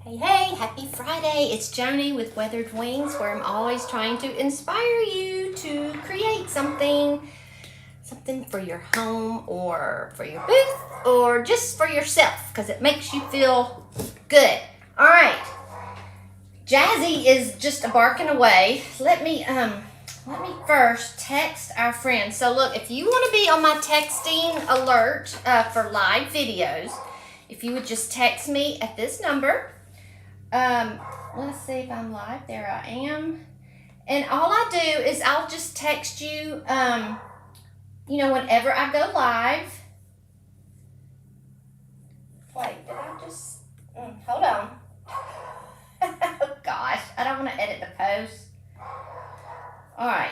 Hey, hey, happy Friday. It's Joni with Weathered Wings, where I'm always trying to inspire you to create something for your home or for your booth or just for yourself because it makes you feel good. All right. Jazzy is just barking away. Let me first text our friend. So look, if you want to be on my texting alert for live videos, if you would just text me at this number. Let's see if I'm live. There I am. And all I do is I'll just text you, whenever I go live. Wait, did I just, hold on. Oh gosh, I don't want to edit the post. All right.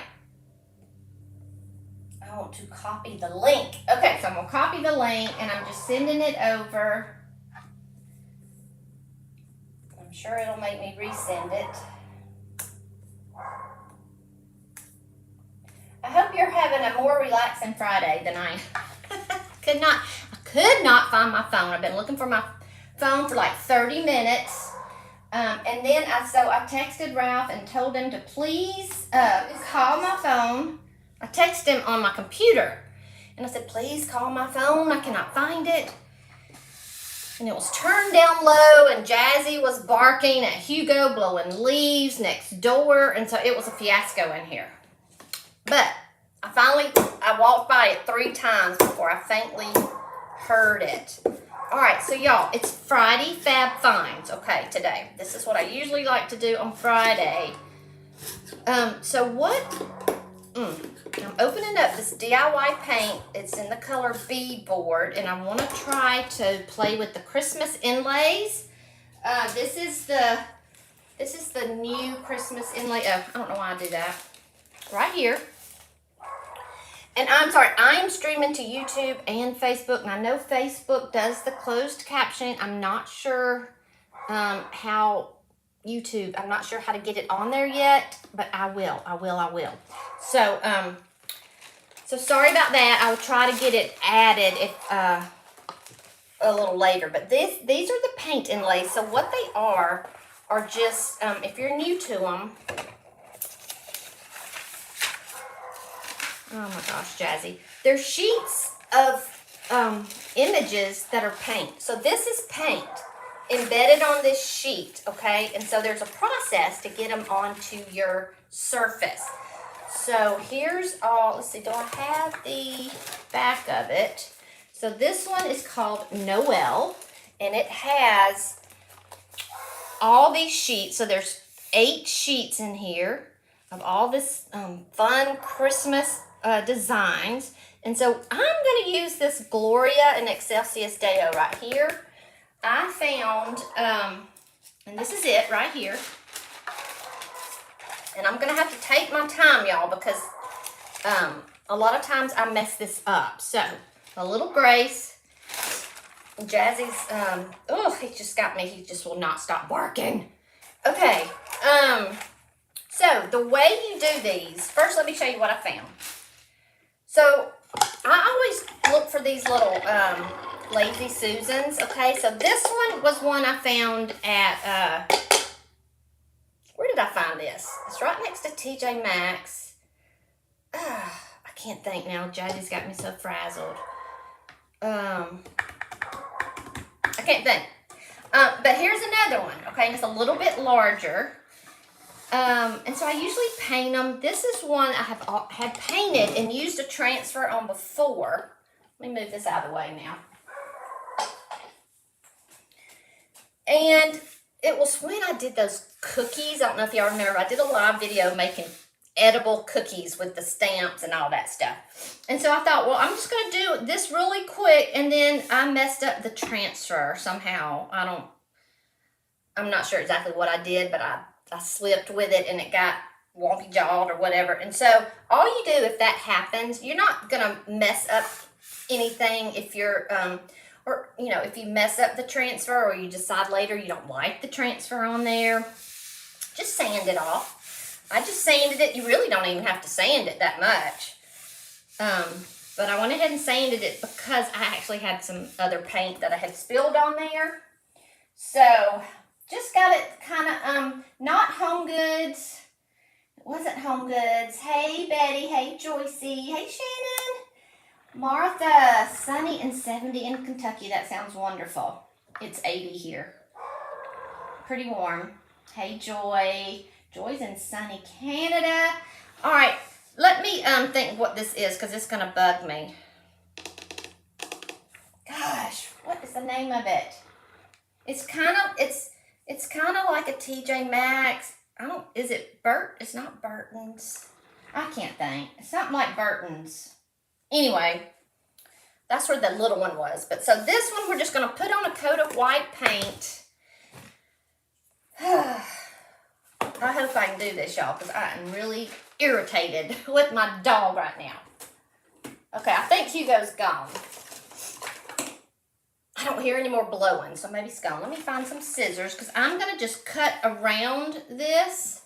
I want to copy the link. Okay, so I'm going to copy the link and I'm just sending it over. I'm sure it'll make me resend it. I hope you're having a more relaxing Friday than I could not find my phone. I've been looking for my phone for like 30 minutes. And then I texted Ralph and told him to please call my phone. I texted him on my computer and I said, please call my phone. I cannot find it. And it was turned down low, and Jazzy was barking at Hugo, blowing leaves next door, and so it was a fiasco in here. But I walked by it 3 times before I faintly heard it. All right, so y'all, it's Friday Fab Finds, okay, today. This is what I usually like to do on Friday. I'm opening up this DIY paint. It's in the color beadboard, and I want to try to play with the Christmas inlays. This is the new Christmas inlay. Oh, I don't know why I do that. Right here. And I'm sorry, I'm streaming to YouTube and Facebook, and I know Facebook does the closed captioning. I'm not sure how YouTube, I'm not sure how to get it on there yet, but I will. So sorry about that. I will try to get it added a little later. But these are the paint inlays. So what they are just, if you're new to them, oh my gosh, Jazzy. They're sheets of images that are paint. So this is paint embedded on this sheet, okay? And so there's a process to get them onto your surface. So here's all, let's see, do I have the back of it? So this one is called NOEL, and it has all these sheets. So there's 8 sheets in here of all this fun Christmas designs. And so I'm going to use this Gloria in Excelsis Deo right here. I found, and this is it right here. And I'm going to have to take my time, y'all, because a lot of times I mess this up. So, a little grace. Jazzy's, he just got me. He just will not stop barking. Okay. So, the way you do these, first let me show you what I found. So, I always look for these little Lazy Susans, okay? So, this one was one I found at, where did I find this? It's right next to TJ Maxx. I can't think now. Jazzy's got me so frazzled. I can't think. But here's another one, okay? And it's a little bit larger. And so I usually paint them. This is one I had painted and used a transfer on before. Let me move this out of the way now. And it was when I did those cookies. I don't know if y'all remember. I did a live video making edible cookies with the stamps and all that stuff. And so I thought, well, I'm just going to do this really quick. And then I messed up the transfer somehow. I'm not sure exactly what I did, but I slipped with it and it got wonky jawed or whatever. And so all you do if that happens, you're not going to mess up anything if you're, if you mess up the transfer or you decide later you don't like the transfer on there, just sand it off. I just sanded it. You really don't even have to sand it that much. But I went ahead and sanded it because I actually had some other paint that I had spilled on there. So just got it kind of, not Home Goods. It wasn't Home Goods. Hey, Betty. Hey, Joycey. Hey, Shannon. Martha. Sunny and 70 in Kentucky. That sounds wonderful. It's 80 here. Pretty warm. Hey, Joy. Joy's in sunny Canada. All right. Let me think what this is, because it's going to bug me. Gosh, what is the name of it? It's kind of like a TJ Maxx. Is it it's not Burton's. I can't think. It's something like Burton's. Anyway, that's where the little one was. But so this one, we're just going to put on a coat of white paint. I hope I can do this, y'all, because I am really irritated with my dog right now. Okay, I think Hugo's gone. I don't hear any more blowing, so maybe it's gone. Let me find some scissors, because I'm going to just cut around this.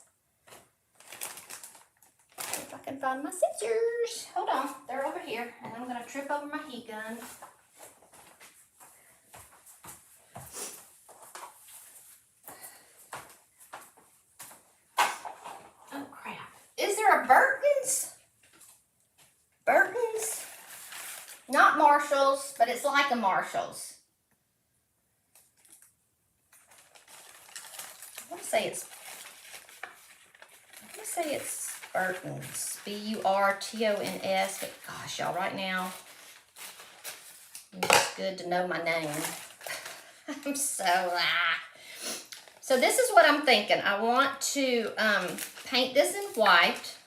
If I can find my scissors. Hold on, they're over here, and I'm going to trip over my heat gun. Oh, crap. Is there a Burkes? Burton's? Not Marshall's, but it's like a Marshall's. I want to say it's Burton's. Burtons, but gosh, y'all, right now, it's good to know my name. I'm so So this is what I'm thinking. I want to paint this in white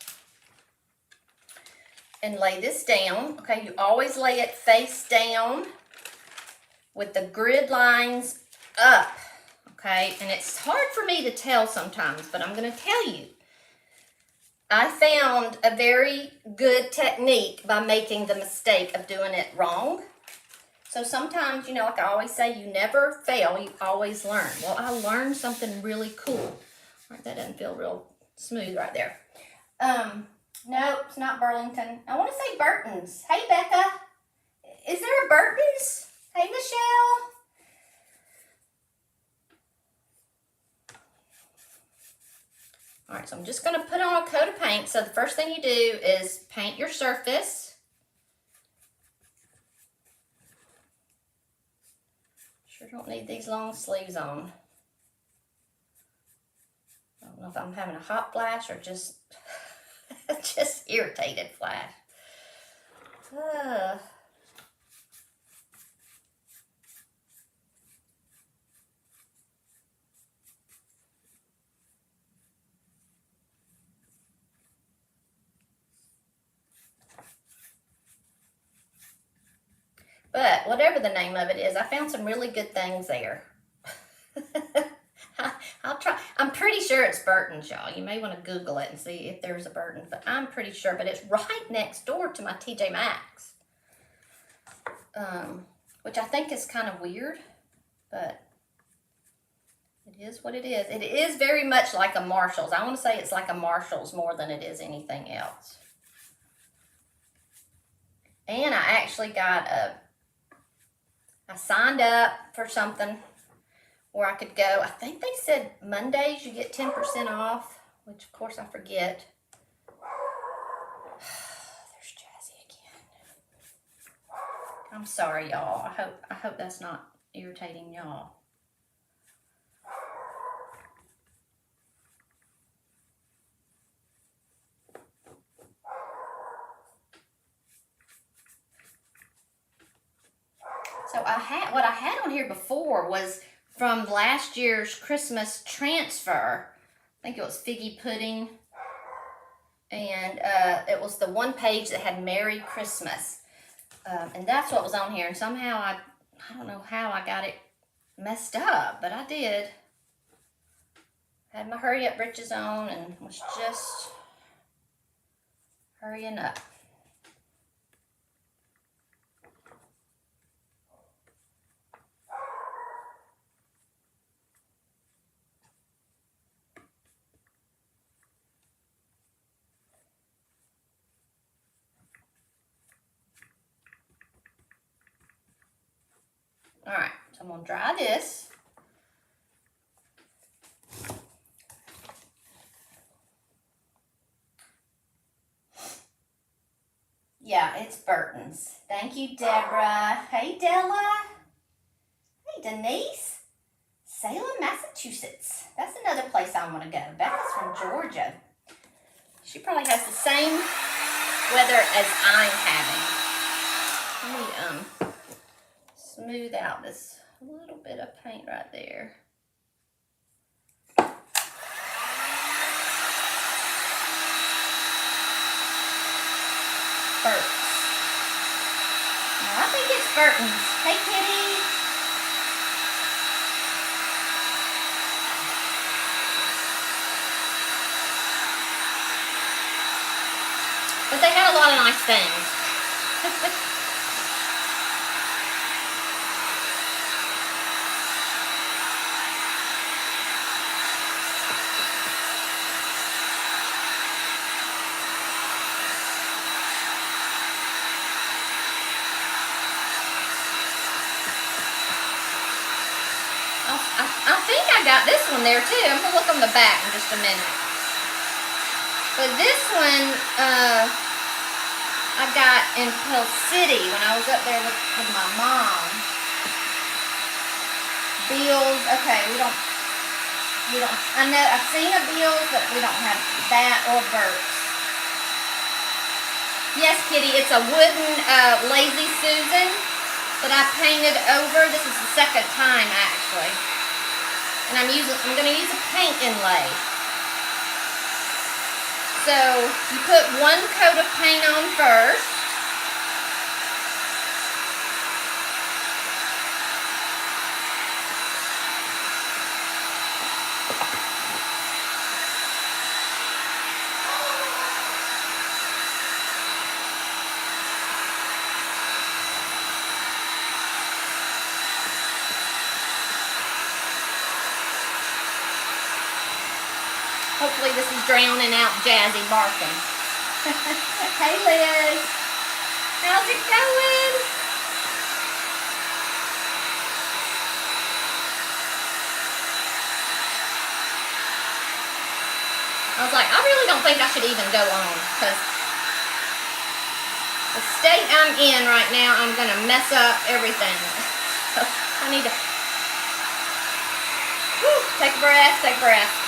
and lay this down. Okay, you always lay it face down with the grid lines up. Okay, and it's hard for me to tell sometimes, but I'm going to tell you. I found a very good technique by making the mistake of doing it wrong. So sometimes, you know, like I always say, you never fail, you always learn. Well, I learned something really cool. All right, that doesn't feel real smooth right there. No, it's not Burlington. I want to say Burton's. Hey, Becca. Is there a Burton's? Hey, Michelle. All right, so I'm just going to put on a coat of paint. So the first thing you do is paint your surface. Sure don't need these long sleeves on. I don't know if I'm having a hot flash or just, just irritated flash. But whatever the name of it is, I found some really good things there. I'll try. I'm pretty sure it's Burton's, y'all. You may want to Google it and see if there's a Burton's, but I'm pretty sure. But it's right next door to my TJ Maxx, which I think is kind of weird, but it is what it is. It is very much like a Marshall's. I want to say it's like a Marshall's more than it is anything else. And I actually got I signed up for something where I could go. I think they said Mondays you get 10% off, which of course I forget. There's Jazzy again. I'm sorry, y'all. I hope that's not irritating y'all. So what I had on here before was from last year's Christmas transfer. I think it was figgy pudding. And it was the one page that had Merry Christmas. And that's what was on here. And somehow, I don't know how I got it messed up, but I did. Had my hurry up britches on and was just hurrying up. All right, so I'm gonna dry this. Yeah, it's Burton's. Thank you, Deborah. Hey, Della. Hey, Denise. Salem, Massachusetts. That's another place I want to go. Becca's from Georgia. She probably has the same weather as I'm having. Let me smooth out this little bit of paint right there. Burkes. Now, I think it's Burton's. Hey, Kitty. But they had a lot of nice things. I think I got this one there too. I'm gonna look on the back in just a minute. But this one, I got in Pell City when I was up there with my mom. Beals, okay, we don't, I know, I've seen a Beals, but we don't have that or Burkes. Yes, Kitty, it's a wooden Lazy Susan that I painted over. This is the second time, actually. And I'm going to use a paint inlay. So you put one coat of paint on first. Hopefully this is drowning out Jazzy barking. Hey Liz, how's it going? I was like, I really don't think I should even go on because the state I'm in right now, I'm going to mess up everything. So I need to take a breath, take a breath.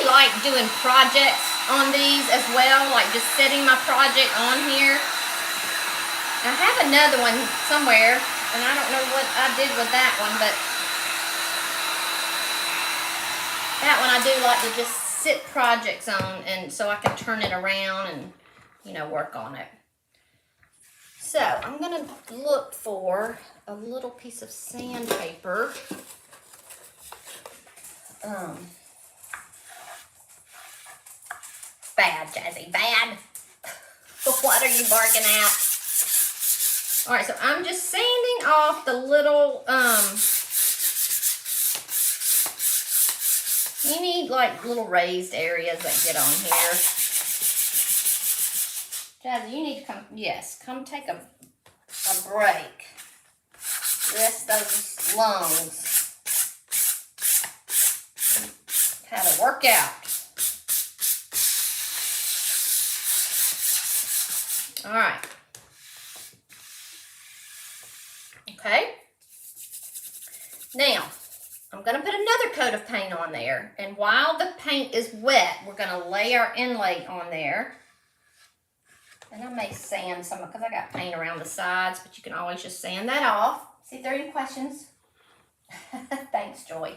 Like doing projects on these as well, like just setting my project on here. I have another one somewhere, and I don't know what I did with that one, but that one I do like to just sit projects on, and so I can turn it around and, you know, work on it. So I'm gonna look for a little piece of sandpaper. Bad, Jazzy, bad. What are you barking at? All right, so I'm just sanding off the little, you need like little raised areas that get on here. Jazzy, you need to come, yes, come take a break. Rest those lungs. Had a workout. All right. Okay. Now, I'm going to put another coat of paint on there. And while the paint is wet, we're going to lay our inlay on there. And I may sand some because I got paint around the sides, but you can always just sand that off. See if there are any questions. Thanks, Joy.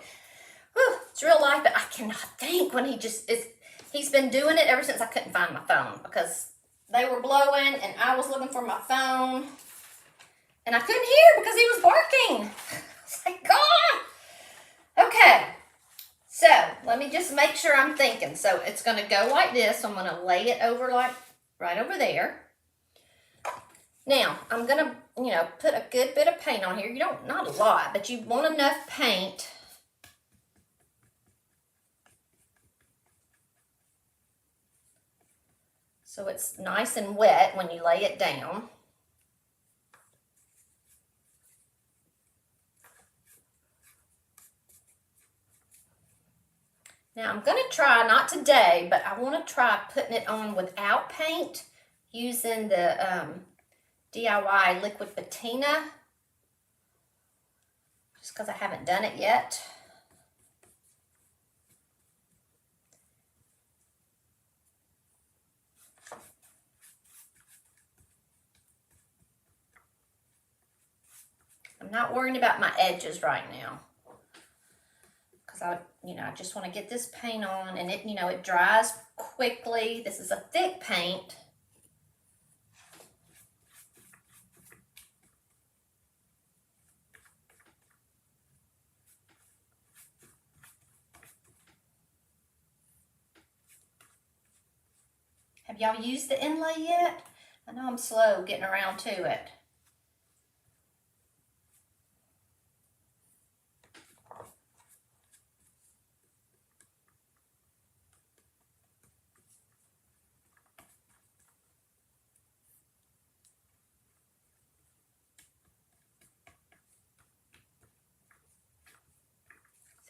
Whew, it's real life, but I cannot think when he's been doing it ever since I couldn't find my phone because they were blowing and I was looking for my phone and I couldn't hear because he was barking. It's like, God. Okay. So let me just make sure I'm thinking. So it's going to go like this. So I'm going to lay it over like right over there. Now I'm going to, you know, put a good bit of paint on here. You don't, not a lot, but you want enough paint so it's nice and wet when you lay it down. Now I'm going to try, not today, but I want to try putting it on without paint using the DIY liquid patina, just because I haven't done it yet. I'm not worrying about my edges right now, because I just want to get this paint on, and it dries quickly. This is a thick paint. Have y'all used the Inlay yet? I know I'm slow getting around to it.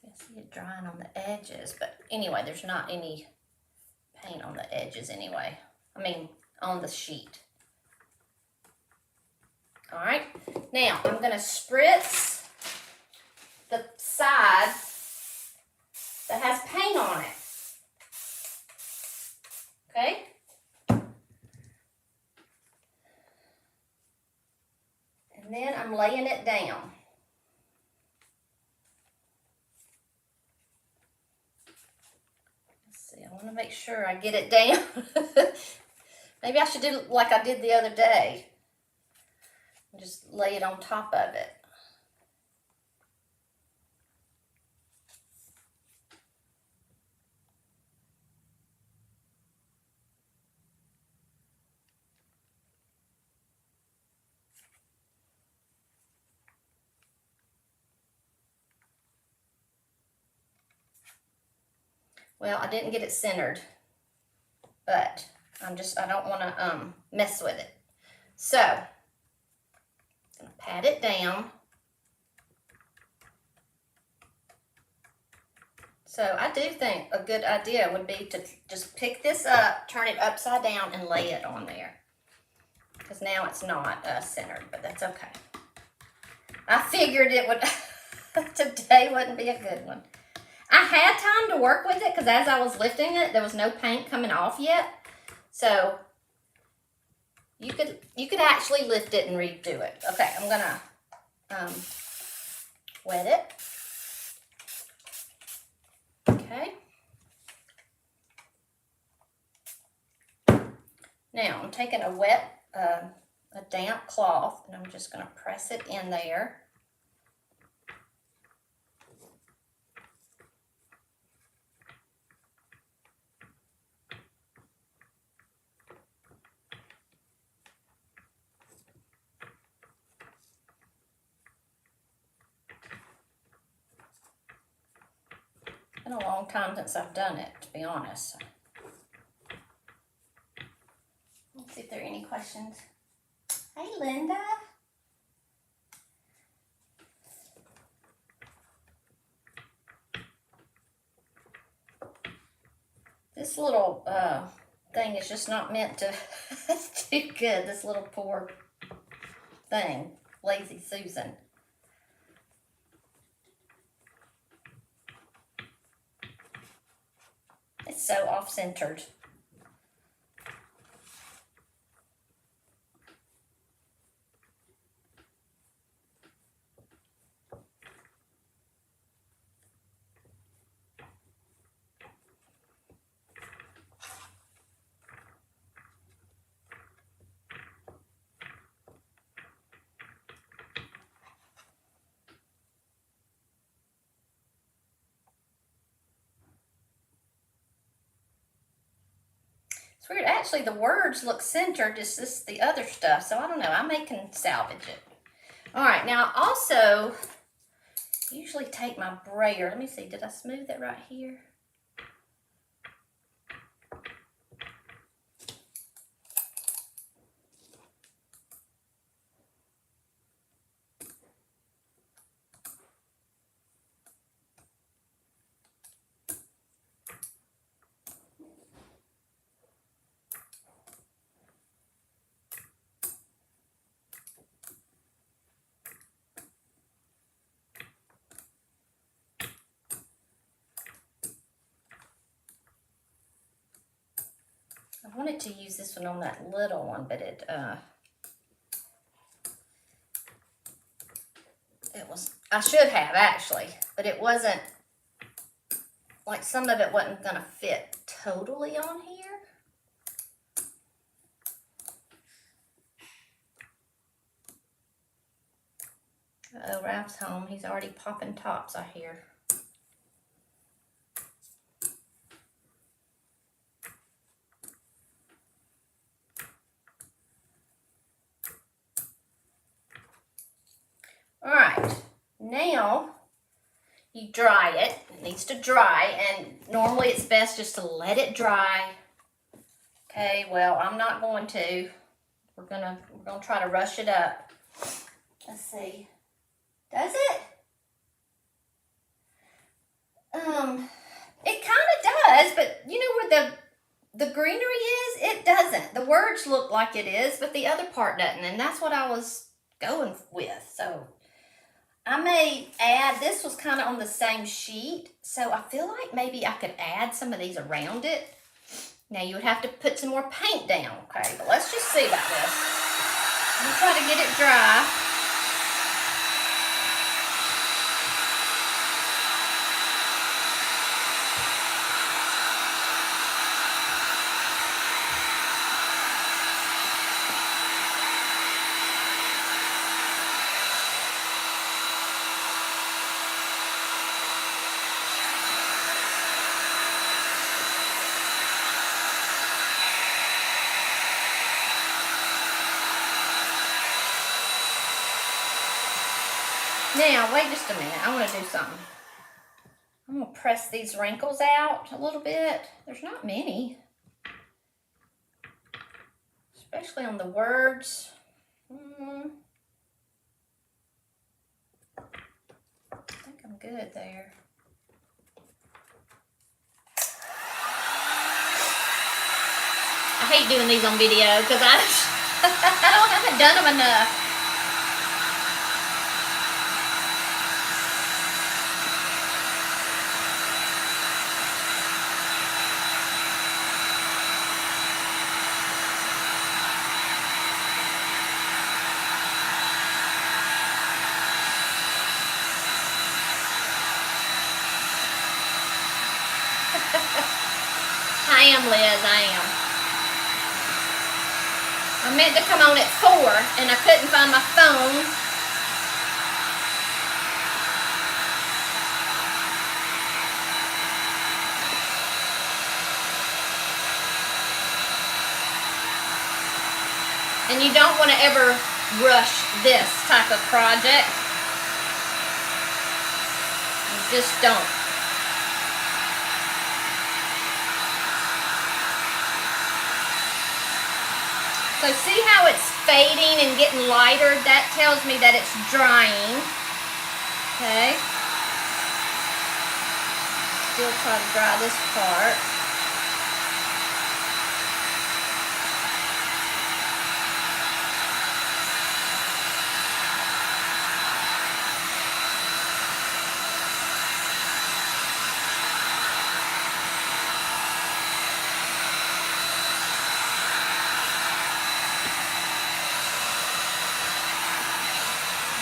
I see it drying on the edges, but anyway, there's not any paint on the edges anyway. I mean, on the sheet. All right, now I'm going to spritz the side that has paint on it. Okay? And then I'm laying it down. I want to make sure I get it down. Maybe I should do like I did the other day. Just lay it on top of it. Well, I didn't get it centered, but I don't want to mess with it. So, I'm going to pat it down. So, I do think a good idea would be to just pick this up, turn it upside down, and lay it on there. Because now it's not centered, but that's okay. I figured it would, today wouldn't be a good one. I had time to work with it because as I was lifting it, there was no paint coming off yet. So you could actually lift it and redo it. Okay, I'm gonna wet it. Okay. Now I'm taking a wet, a damp cloth, and I'm just gonna press it in there. It's been a long time since I've done it, to be honest. Let's see if there are any questions. Hey, Linda. This little thing is just not meant to do good. This little poor thing, Lazy Susan. It's so off-centered. It's weird. Actually, the words look centered. It's just the other stuff. So I don't know. I may can salvage it. All right. Now, I also usually take my brayer. Let me see. Did I smooth it right here? I wanted to use this one on that little one, but it was, I should have actually, but it wasn't, like some of it wasn't gonna fit totally on here. Oh, Ralph's home. He's already popping tops, I hear. All right, now you dry it. It needs to dry, and normally it's best just to let it dry. Okay, well, I'm not going to. We're gonna try to rush it up. Let's see. Does it? It kind of does, but you know where the greenery is? It doesn't. The words look like it is, but the other part doesn't, and that's what I was going with. So I may add, this was kind of on the same sheet, so I feel like maybe I could add some of these around it. Now you would have to put some more paint down, okay? But let's just see about this. I'm gonna try to get it dry. Now, wait just a minute. I want to do something. I'm going to press these wrinkles out a little bit. There's not many. Especially on the words. I think I'm good there. I hate doing these on video because I haven't done them enough. I am, Liz, I am. I meant to come on at 4 and I couldn't find my phone. And you don't want to ever rush this type of project. You just don't. So see how it's fading and getting lighter? That tells me that it's drying. Okay. Still try to dry this part.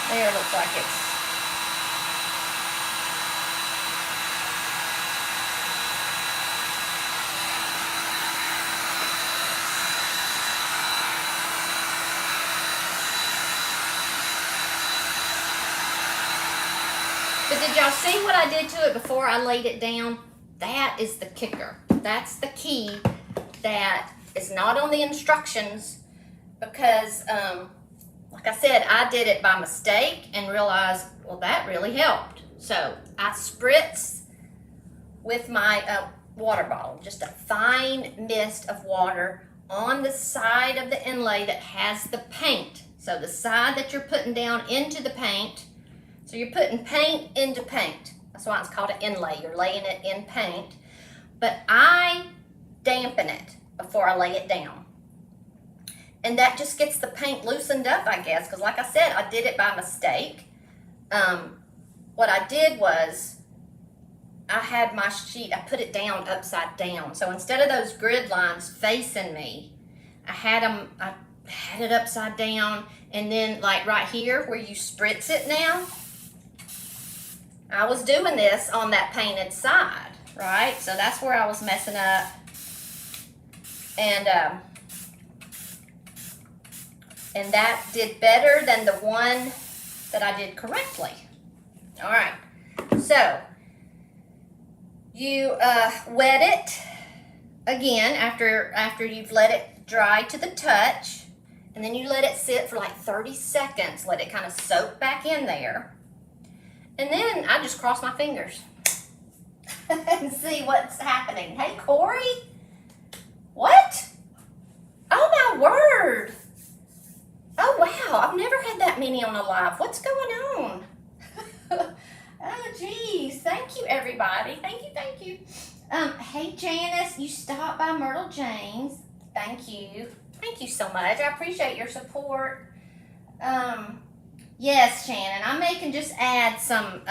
There, looks like it's. But did y'all see what I did to it before I laid it down? That is the kicker. That's the key that is not on the instructions because, like I said, I did it by mistake and realized, well, that really helped. So I spritz with my water bottle, just a fine mist of water on the side of the inlay that has the paint. So the side that you're putting down into the paint. So you're putting paint into paint. That's why it's called an inlay. You're laying it in paint. But I dampen it before I lay it down. And that just gets the paint loosened up, I guess, because like I said, I did it by mistake. What I did was I had my sheet, I put it down upside down. So instead of those grid lines facing me, I had it upside down, and then like right here where you spritz it now, I was doing this on that painted side, right? So that's where I was messing up. And that did better than the one that I did correctly. All right, so you wet it again after you've let it dry to the touch, and then you let it sit for like 30 seconds, let it kind of soak back in there. And then I just cross my fingers and see what's happening. Hey, Corey, what? Oh my word. Oh, wow, I've never had that many on a live. What's going on? Oh, geez. Thank you, everybody. Thank you, thank you. Hey, Janice, you stopped by Myrtle James. Thank you. Thank you so much. I appreciate your support. Yes, Shannon, I can just add some,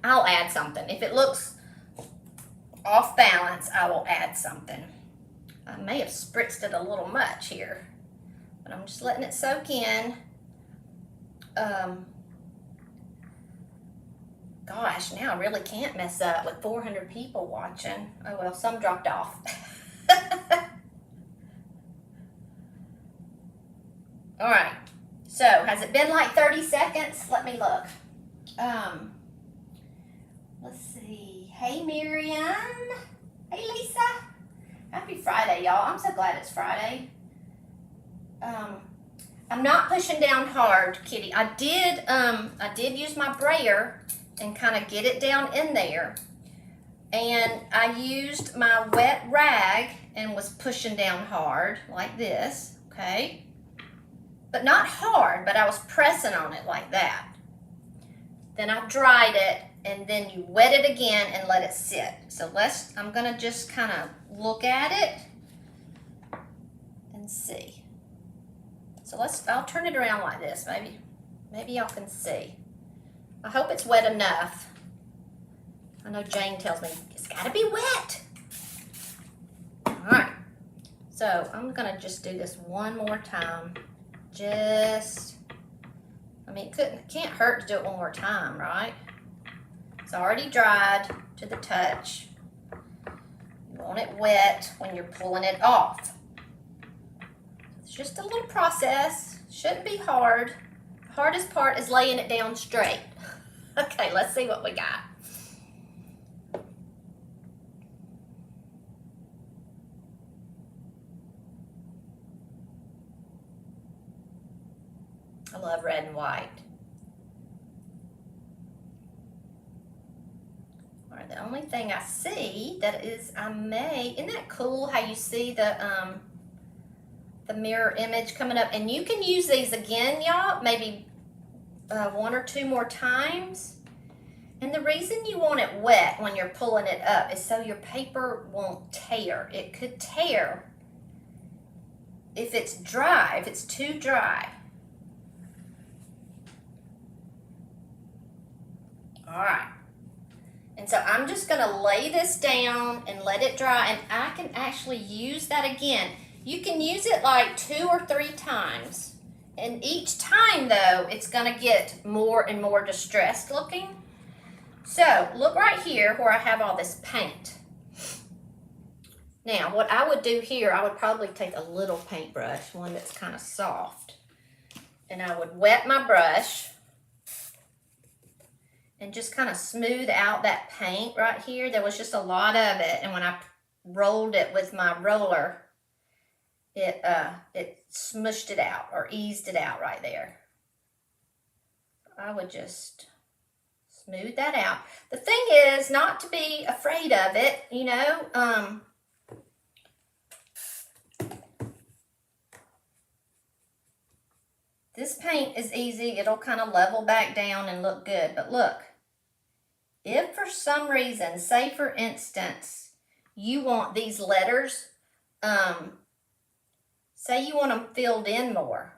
I'll add something. If it looks off balance, I will add something. I may have spritzed it a little much here, but I'm just letting it soak in. Gosh, now I really can't mess up with 400 people watching. Oh well, some dropped off. All right, so has it been like 30 seconds? Let me look. Let's see. Hey, Miriam. Hey, Lisa. Happy Friday, y'all. I'm so glad it's Friday. I'm not pushing down hard, Kitty. I did use my brayer and kind of get it down in there. And I used my wet rag and was pushing down hard like this, okay? But not hard, but I was pressing on it like that. Then I dried it, and then you wet it again and let it sit. So I'm gonna just kind of look at it and see. So I'll turn it around like this, maybe y'all can see. I hope it's wet enough. I know Jane tells me it's gotta be wet. All right, so I'm gonna just do this one more time. It can't hurt to do it one more time, right? It's already dried to the touch. You want it wet when you're pulling it off. It's just a little process. Shouldn't be hard. The hardest part is laying it down straight. Okay, let's see what we got. I love red and white. All right, the only thing I see that is isn't that cool how you see the mirror image coming up? And you can use these again, y'all, maybe one or two more times. And the reason you want it wet when you're pulling it up is so your paper won't tear. It could tear if it's dry, if it's too dry. All right. And so I'm just gonna lay this down and let it dry, and I can actually use that again. You can use it like 2 or 3 times. And each time though, it's gonna get more and more distressed looking. So look right here where I have all this paint. Now what I would do here, I would probably take a little paintbrush, one that's kind of soft. And I would wet my brush and just kind of smooth out that paint right here. There was just a lot of it, and when I rolled it with my roller, it smushed it out or eased it out right there. I would just smooth that out. The thing is not to be afraid of it, you know. This paint is easy. It'll kind of level back down and look good. But look, if for some reason, say for instance, you want these letters, say you want them filled in more.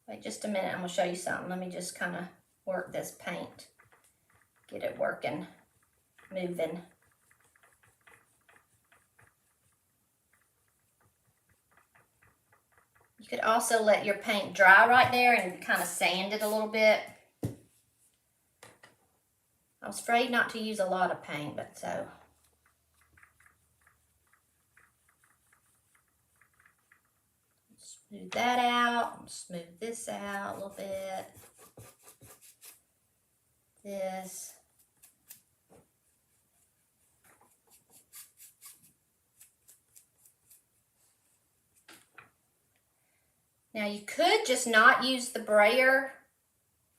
Wait just a minute, I'm gonna show you something. Let me just kind of work this paint. Get it working, moving. You could also let your paint dry right there and kind of sand it a little bit. I was afraid not to use a lot of paint, but so. Smooth that out, smooth this out a little bit. This. Now you could just not use the brayer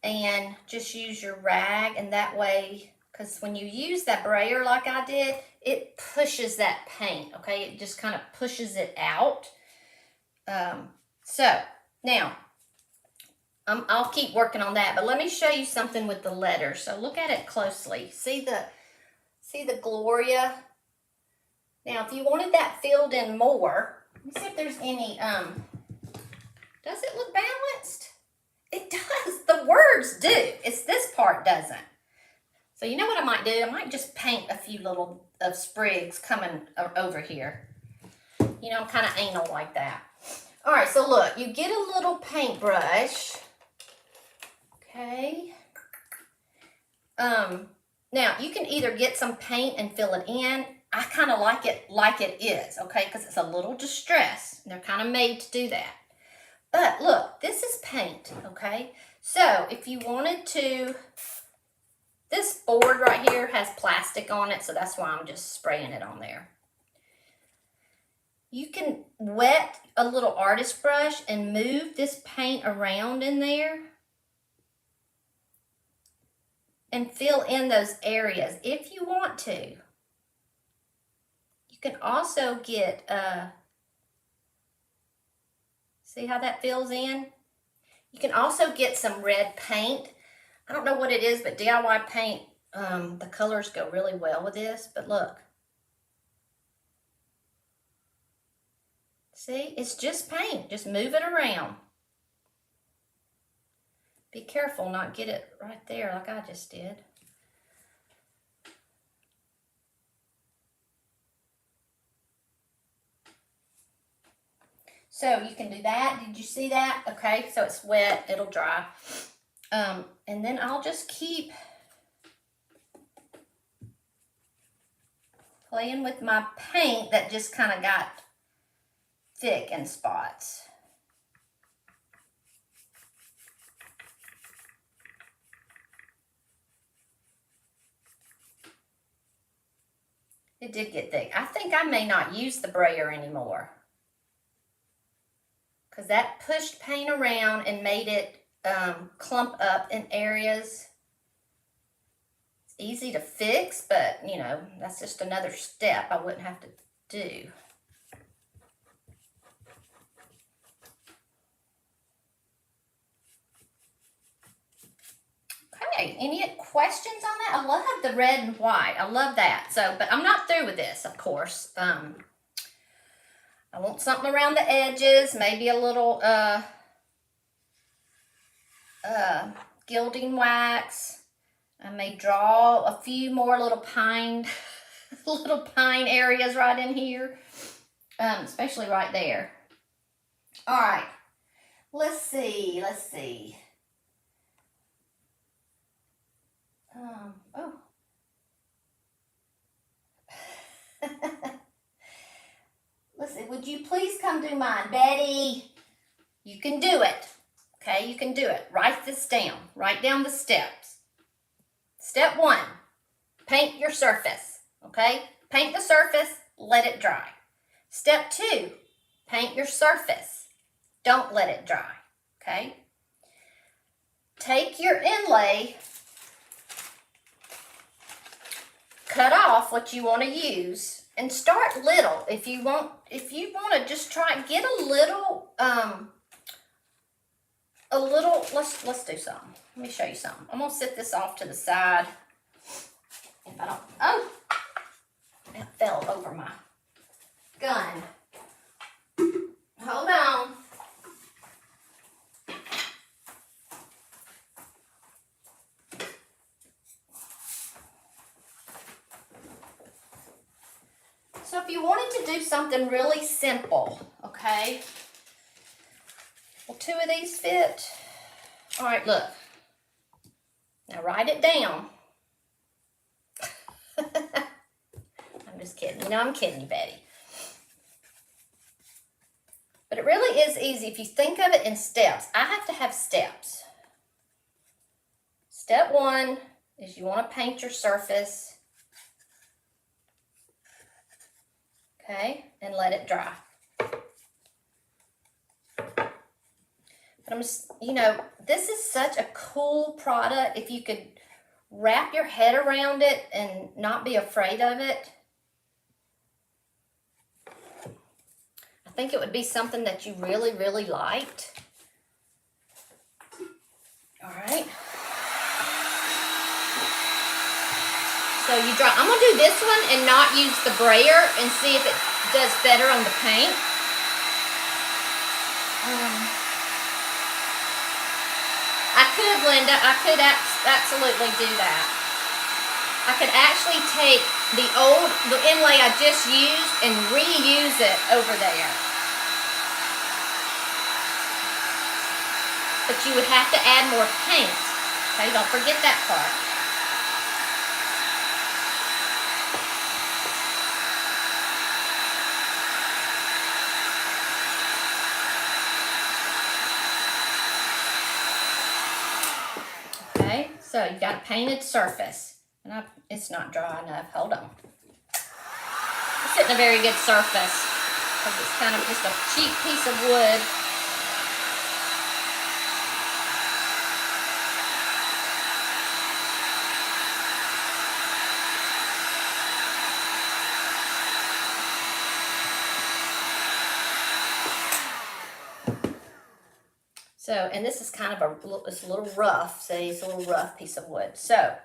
and just use your rag, and that way, because when you use that brayer like I did, it pushes that paint, okay? It just kind of pushes it out. So now I'll keep working on that, but let me show you something with the letters. So look at it closely. See the Gloria? Now if you wanted that filled in more, let me see if there's any, does it look balanced? It does. The words do. It's this part doesn't. So you know what I might do? I might just paint a few little sprigs coming over here. You know, I'm kind of anal like that. All right, so look, you get a little paintbrush. Okay. Now you can either get some paint and fill it in. I kind of like it is, okay, because it's a little distressed. They're kind of made to do that. But look, this is paint, okay? So if you wanted to, this board right here has plastic on it, so that's why I'm just spraying it on there. You can wet a little artist brush and move this paint around in there and fill in those areas if you want to. You can also get, see how that fills in? You can also get some red paint. I don't know what it is, but DIY paint, the colors go really well with this, but look. See, it's just paint. Just move it around. Be careful not get it right there like I just did. So you can do that. Did you see that? Okay, so it's wet. It'll dry. And then I'll just keep playing with my paint that just kind of got thick in spots. It did get thick. I think I may not use the brayer anymore, because that pushed paint around and made it clump up in areas. It's easy to fix, but you know, that's just another step I wouldn't have to do. Okay, any questions on that? I love the red and white. I love that. So, but I'm not through with this, of course. I want something around the edges, maybe a little gilding wax. I may draw a few more little pine areas right in here, especially right there. All right, let's see. Oh. Listen, would you please come do mine? Betty, you can do it. Okay, you can do it. Write this down. Write down the steps. Step 1, paint your surface. Okay, paint the surface, let it dry. Step 2, paint your surface. Don't let it dry. Okay, take your inlay, cut off what you want to use, and start little. If you want to just try, get a little, let's do something. Let me show you something. I'm gonna set this off to the side. If I don't, oh, that fell over my gun. Hold on. if you wanted to do something really simple, okay? Will 2 of these fit? All right, look. Now write it down. I'm just kidding. You know I'm kidding you, Betty. But it really is easy if you think of it in steps. I have to have steps. Step 1 is you want to paint your surface. Okay, and let it dry. But I'm just, you know, this is such a cool product. If you could wrap your head around it and not be afraid of it, I think it would be something that you really, really liked. All right. So you draw. I'm gonna do this one and not use the brayer and see if it does better on the paint. I could, Linda. I could absolutely do that. I could actually take the inlay I just used and reuse it over there. But you would have to add more paint. Okay, don't forget that part. Okay, so you got a painted surface. And it's not dry enough. Hold on. This isn't a very good surface because it's kind of just a cheap piece of wood. So, and this is kind of it's a little rough. See, it's a little rough piece of wood. So,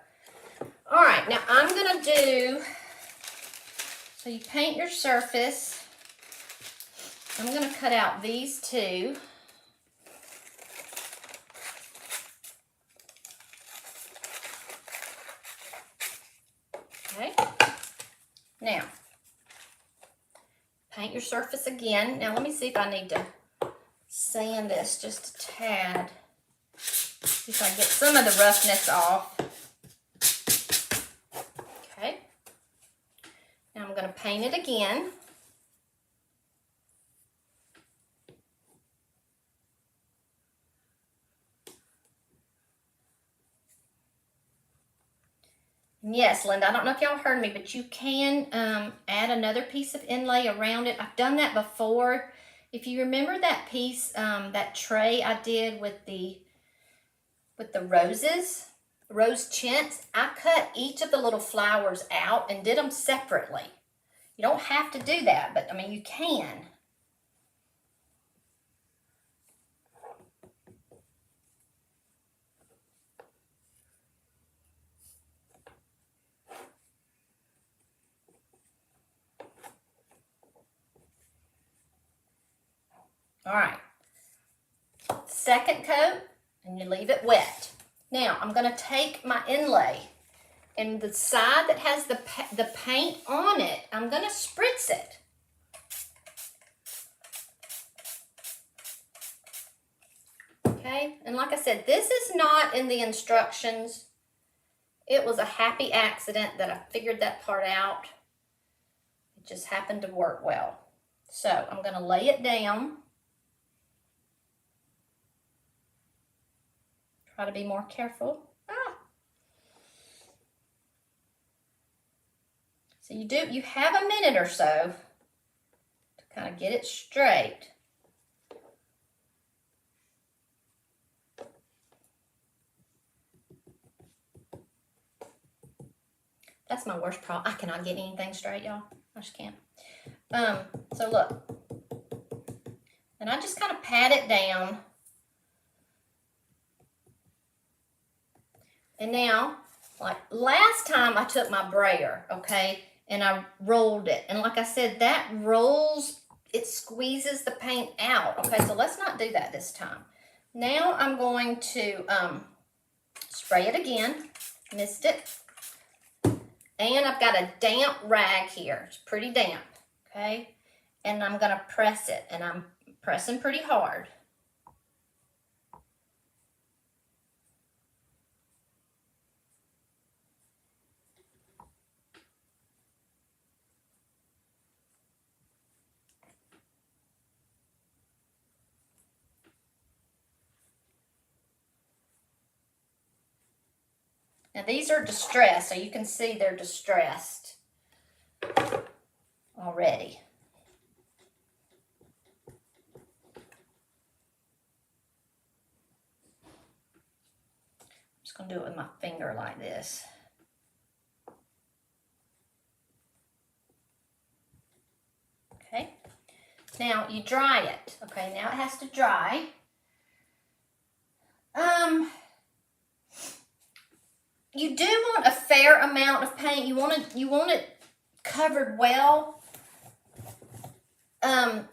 all right, now I'm going to do, so you paint your surface. I'm going to cut out these 2. Okay. Now, paint your surface again. Now, let me see if I need to sand this just a tad. See if I get some of the roughness off. Okay. Now I'm going to paint it again. And yes, Linda, I don't know if y'all heard me, but you can add another piece of inlay around it. I've done that before. If you remember that piece, that tray I did with the roses, rose chintz, I cut each of the little flowers out and did them separately. You don't have to do that, but I mean, you can. All right, second coat, and you leave it wet. Now, I'm going to take my inlay, and the side that has the paint on it, I'm going to spritz it. Okay, and like I said, this is not in the instructions. It was a happy accident that I figured that part out. It just happened to work well. So, I'm going to lay it down. Try to be more careful. So you have a minute or so to kind of get it straight. That's my worst problem. I cannot get anything straight, y'all. I just can't. So look. And I just kind of pat it down. And now, like last time I took my brayer, okay, and I rolled it. And like I said, that rolls, it squeezes the paint out. Okay, so let's not do that this time. Now I'm going to spray it again. Missed it. And I've got a damp rag here. It's pretty damp. okay? And I'm gonna press it, and I'm pressing pretty hard. Now these are distressed, so you can see they're distressed already. I'm just gonna do it with my finger like this. Okay, now you dry it. Okay, now it has to dry. You do want a fair amount of paint. You want it covered well. And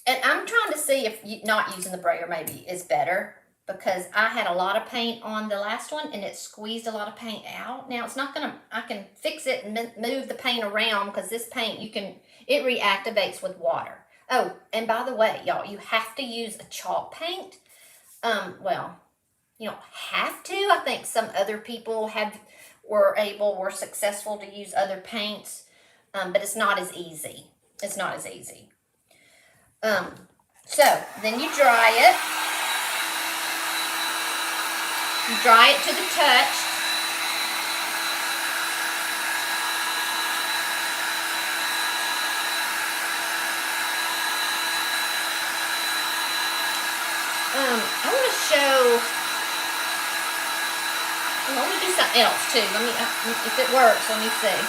I'm trying to see if not using the brayer maybe is better, because I had a lot of paint on the last one and it squeezed a lot of paint out. Now it's not gonna, I can fix it and move the paint around, because this paint it reactivates with water. Oh, and by the way, y'all, you have to use a chalk paint. Well, you don't have to. I think some other people were successful to use other paints, but it's not as easy. It's not as easy. So then you dry it. You dry it to the touch. I want to show. I want to do something else too. Let me, if it works, let me see.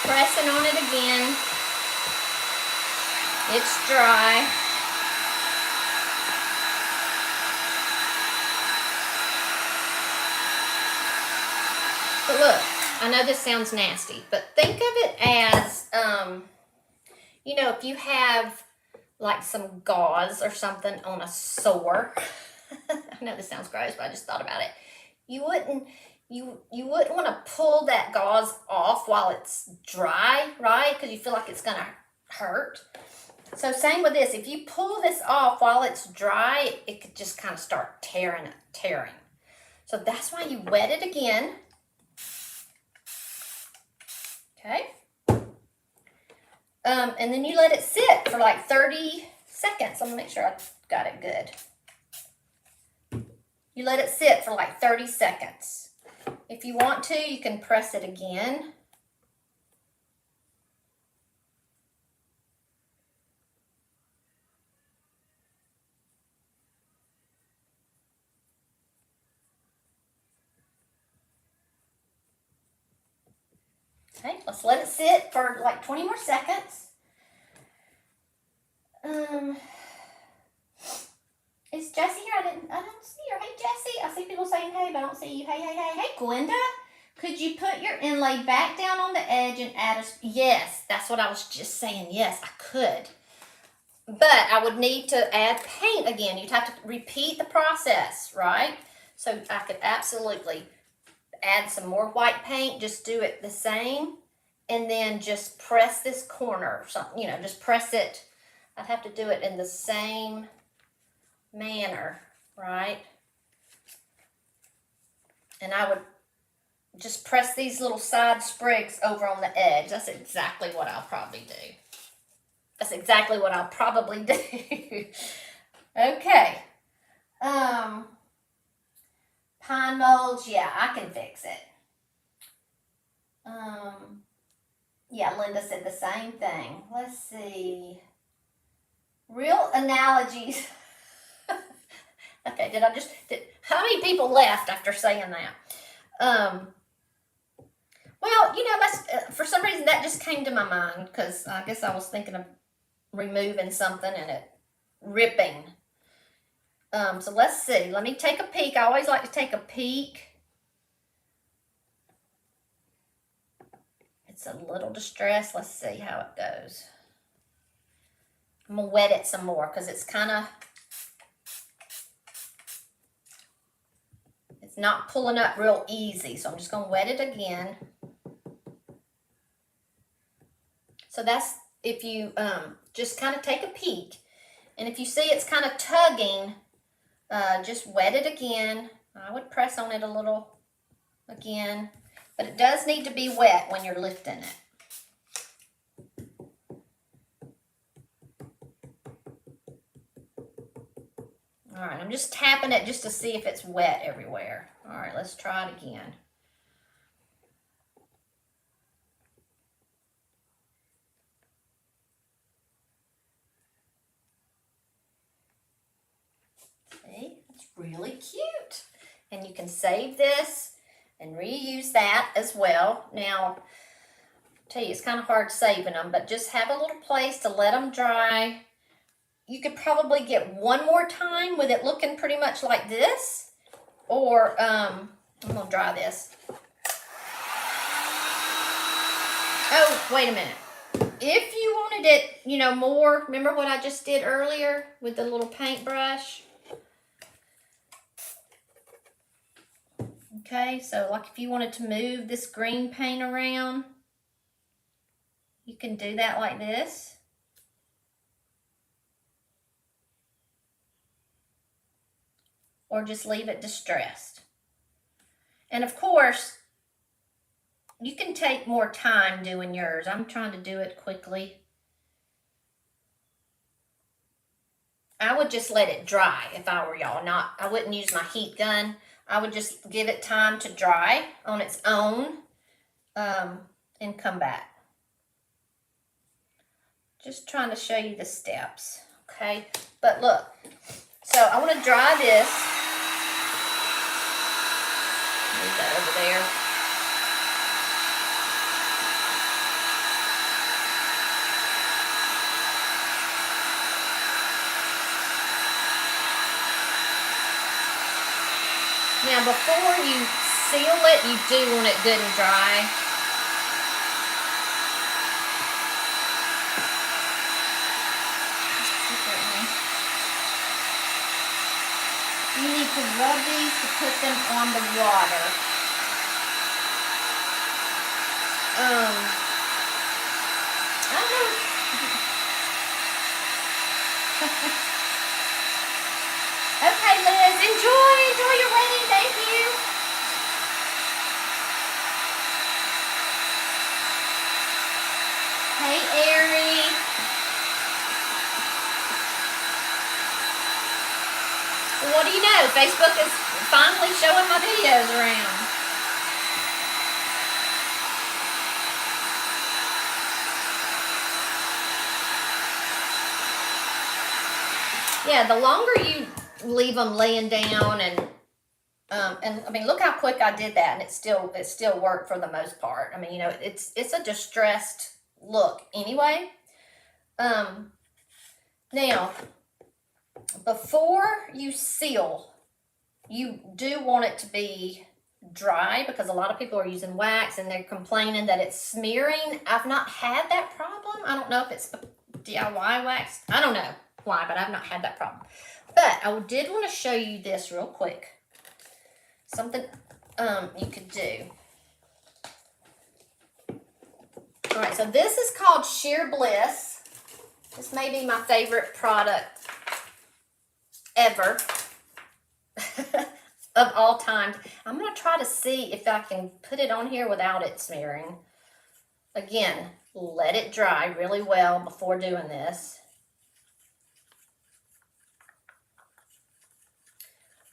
Pressing on it again. It's dry. But look, I know this sounds nasty, but think of it as, you know, if you have like some gauze or something on a sore. I know this sounds gross, but I just thought about it. You wouldn't want to pull that gauze off while it's dry, right? Because you feel like it's going to hurt. So same with this. If you pull this off while it's dry, it could just kind of start tearing. So that's why you wet it again. Okay. And then you let it sit for like 30 seconds. I'm going to make sure I got it good. You let it sit for like 30 seconds. If you want to, you can press it again. Okay, let's let it sit for like 20 more seconds. Is Jessie here? I don't see her. Hey, Jessie. I see people saying hey, but I don't see you. Hey. Hey, Glenda. Could you put your inlay back down on the edge and add a... Yes, that's what I was just saying. Yes, I could. But I would need to add paint again. You'd have to repeat the process, right? So I could absolutely add some more white paint. Just do it the same. And then just press this corner. Something, you know, just press it. I'd have to do it in the same manner, right? And I would just press these little side sprigs over on the edge. That's exactly what I'll probably do. That's exactly what I'll probably do. Okay. Pine molds, yeah, I can fix it. Yeah, Linda said the same thing. Let's see. Real analogies. Okay, how many people left after saying that? Well, you know, that's for some reason that just came to my mind because I guess I was thinking of removing something and it ripping. So let's see. Let me take a peek. I always like to take a peek. It's a little distressed. Let's see how it goes. I'm going to wet it some more because it's not pulling up real easy. So I'm just going to wet it again. So that's if you just kind of take a peek. And if you see it's kind of tugging, just wet it again. I would press on it a little again. But it does need to be wet when you're lifting it. All right, I'm just tapping it just to see if it's wet everywhere. All right, let's try it again. See, it's really cute. And you can save this and reuse that as well. Now, I'll tell you, it's kind of hard saving them, but just have a little place to let them dry. You could probably get one more time with it looking pretty much like this. Or, I'm going to dry this. Oh, wait a minute. If you wanted it, you know, more, remember what I just did earlier with the little paintbrush? Okay, so like if you wanted to move this green paint around, you can do that like this. Or just leave it distressed. And of course, you can take more time doing yours. I'm trying to do it quickly. I would just let it dry if I were y'all. I wouldn't use my heat gun. I would just give it time to dry on its own and come back. Just trying to show you the steps, okay? But look, so I want to dry this. Move that over there. Now, before you seal it, you do want it good and dry. You need to rub these to put them on the water. I don't know. Okay, Liz, enjoy your wedding. Thank you. Hey, Ari. Well, what do you know? Facebook is finally showing my videos around. Yeah, the longer you leave them laying down and I mean, look how quick I did that, and it still worked for the most part. I mean, you know, it's a distressed look anyway. Now, before you seal, you do want it to be dry because a lot of people are using wax and they're complaining that it's smearing. I've not had that problem. I don't know if it's DIY wax. I don't know why, but I've not had that problem. But I did want to show you this real quick. Something you could do. All right, so this is called Sheer Bliss. This may be my favorite product ever of all time. I'm going to try to see if I can put it on here without it smearing. Again, let it dry really well before doing this.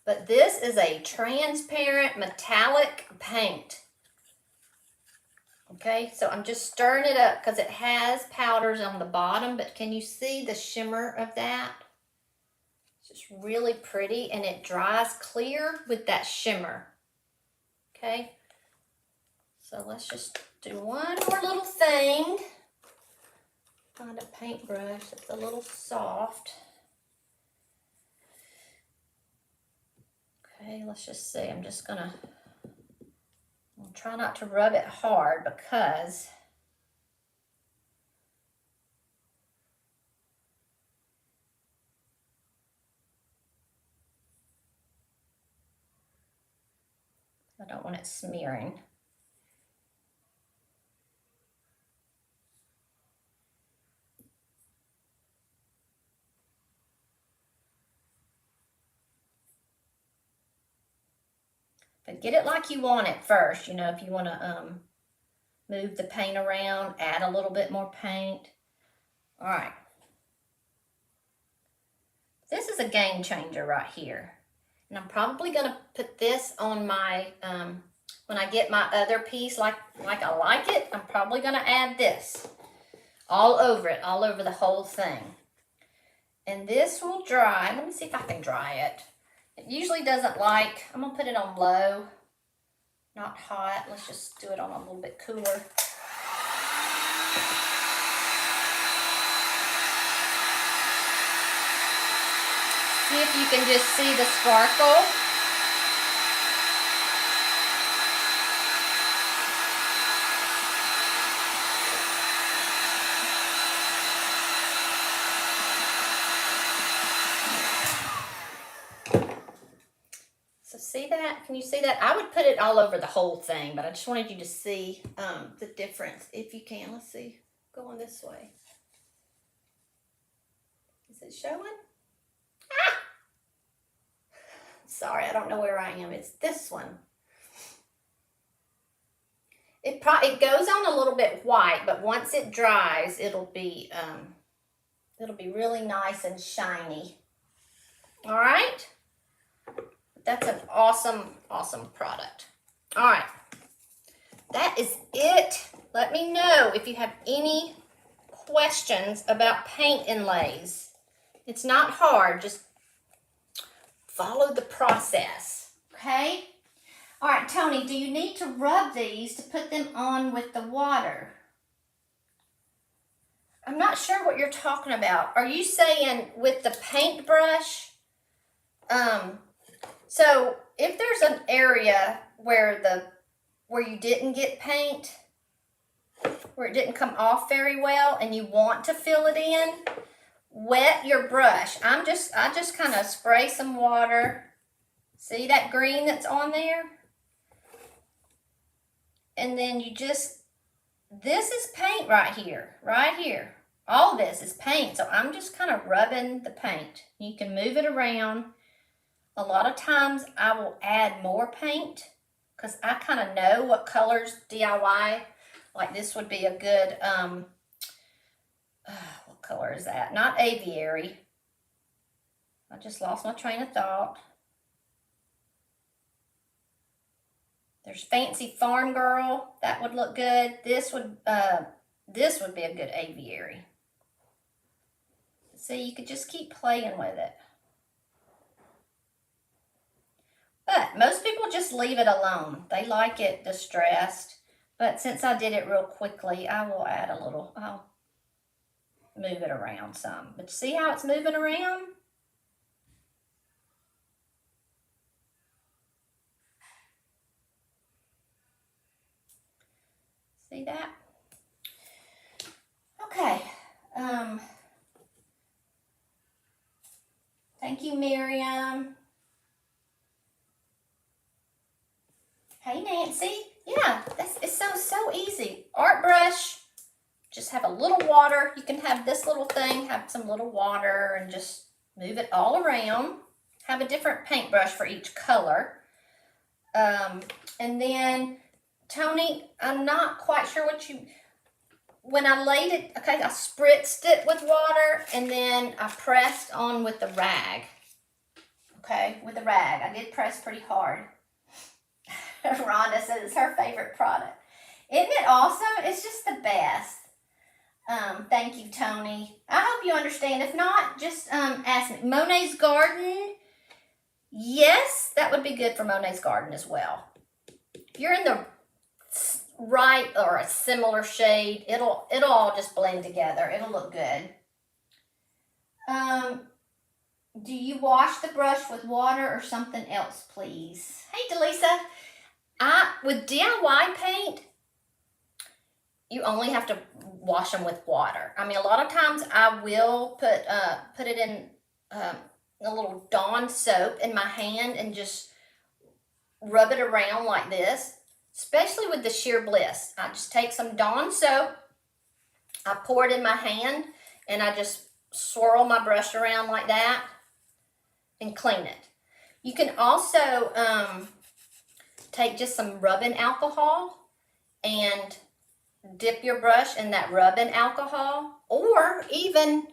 But this is a transparent metallic paint. Okay, so I'm just stirring it up because it has powders on the bottom, but can you see the shimmer of that? It's just really pretty, and it dries clear with that shimmer. Okay, So let's just do one more little thing. Find a paintbrush that's a little soft. Okay, let's just see. I'm just gonna try not to rub it hard because I don't want it smearing. But get it like you want it first. You know, if you want to move the paint around, add a little bit more paint. All right. This is a game changer right here. And I'm probably going to put this on my, when I get my other piece like I like it, I'm probably going to add this all over it, all over the whole thing. And this will dry. Let me see if I can dry it. It usually doesn't like, I'm going to put it on low, not hot. Let's just do it on a little bit cooler. See if you can just see the sparkle. So see that? Can you see that? I would put it all over the whole thing, but I just wanted you to see the difference if you can. Let's see. Going this way. Is it showing? Ah! Sorry, I don't know where I am. It's this one. It goes on a little bit white, but once it dries, it'll be really nice and shiny. All right. That's an awesome, awesome product. All right. That is it. Let me know if you have any questions about paint inlays. It's not hard. Just follow the process. Okay? All right, Tony, do you need to rub these to put them on with the water? I'm not sure what you're talking about. Are you saying with the paintbrush? So if there's an area where you didn't get paint, where it didn't come off very well and you want to fill it in, wet your brush. I just kind of spray some water. See that green that's on there? And then this is paint right here, right here. All this is paint. So I'm just kind of rubbing the paint. You can move it around. A lot of times I will add more paint because I kind of know what colors DIY. Like this would be a good, what color is that? Not aviary. I just lost my train of thought. There's Fancy Farm Girl. That would look good. This would be a good aviary. See, you could just keep playing with it. But most people just leave it alone. They like it distressed. But since I did it real quickly, I will add a little. I'll move it around some. But see how it's moving around? See that? Okay. Thank you, Miriam. Hey, Nancy. Yeah, it sounds so easy. Art brush, just have a little water. You can have this little thing, have some little water, and just move it all around. Have a different paintbrush for each color. And then, Tony, I'm not quite sure when I laid it, okay, I spritzed it with water, and then I pressed on with the rag. Okay, with the rag. I did press pretty hard. Rhonda says it's her favorite product. Isn't it awesome? It's just the best. Thank you, Tony. I hope you understand. If not, just ask me. Monet's Garden. Yes, that would be good for Monet's Garden as well. If you're in the right or a similar shade, it'll all just blend together. It'll look good. Do you wash the brush with water or something else, please? Hey, Delisa. With DIY paint, you only have to wash them with water. I mean, a lot of times I will put it in a little Dawn soap in my hand and just rub it around like this, especially with the Sheer Bliss. I just take some Dawn soap, I pour it in my hand, and I just swirl my brush around like that and clean it. You can also take just some rubbing alcohol and dip your brush in that rubbing alcohol, or even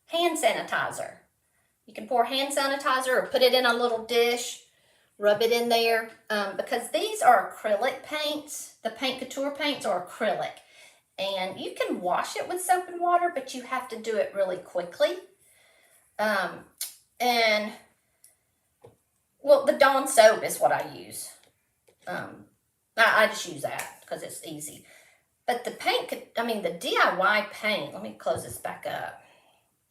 hand sanitizer. You can pour hand sanitizer or put it in a little dish, rub it in there, because these are acrylic paints. The Paint Couture paints are acrylic, and you can wash it with soap and water, but you have to do it really quickly. And well, the Dawn soap is what I use. I just use that because it's easy. But the DIY paint, let me close this back up.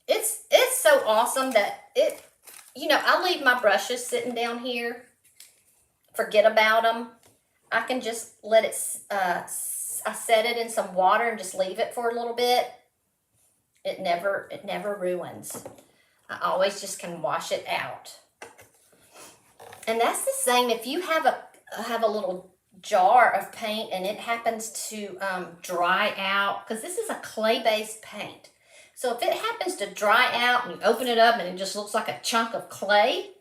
It's so awesome that I leave my brushes sitting down here, forget about them. I can just let it, I set it in some water and just leave it for a little bit. It never ruins. I always just can wash it out. And that's the same if you have a little jar of paint and it happens to dry out, because this is a clay-based paint. So if it happens to dry out and you open it up and it just looks like a chunk of clay,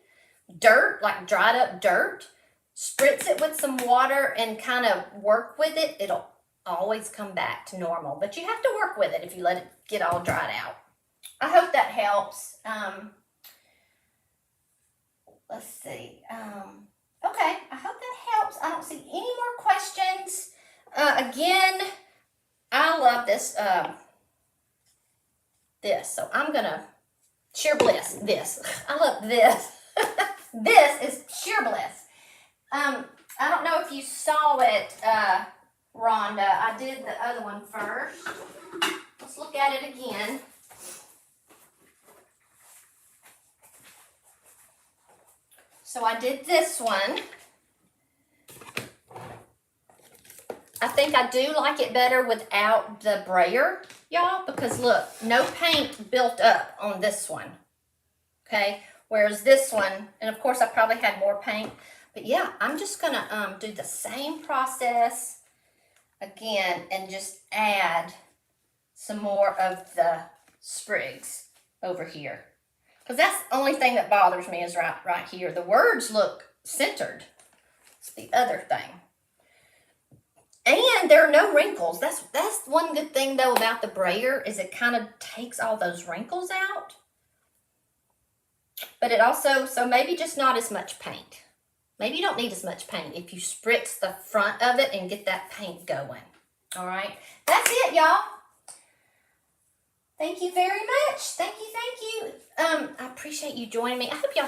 dirt, like dried up dirt, spritz it with some water and kind of work with it. It'll always come back to normal, but you have to work with it if you let it get all dried out. I hope that helps. Let's see. Okay, I hope that helps. I don't see any more questions. Again, I love this. So I'm gonna Sheer Bliss. This I love this. This is Sheer Bliss. I don't know if you saw it, Rhonda. I did the other one first. Let's look at it again. So I did this one. I think I do like it better without the brayer, y'all, because look, no paint built up on this one, okay? Whereas this one, and of course I probably had more paint, but yeah, I'm just gonna do the same process again and just add some more of the sprigs over here. Because that's the only thing that bothers me is right here. The words look centered. It's the other thing. And there are no wrinkles. That's one good thing, though, about the brayer is it kind of takes all those wrinkles out. But it also, so maybe just not as much paint. Maybe you don't need as much paint if you spritz the front of it and get that paint going. All right. That's it, y'all. Thank you very much. Thank you. I appreciate you joining me. I hope y'all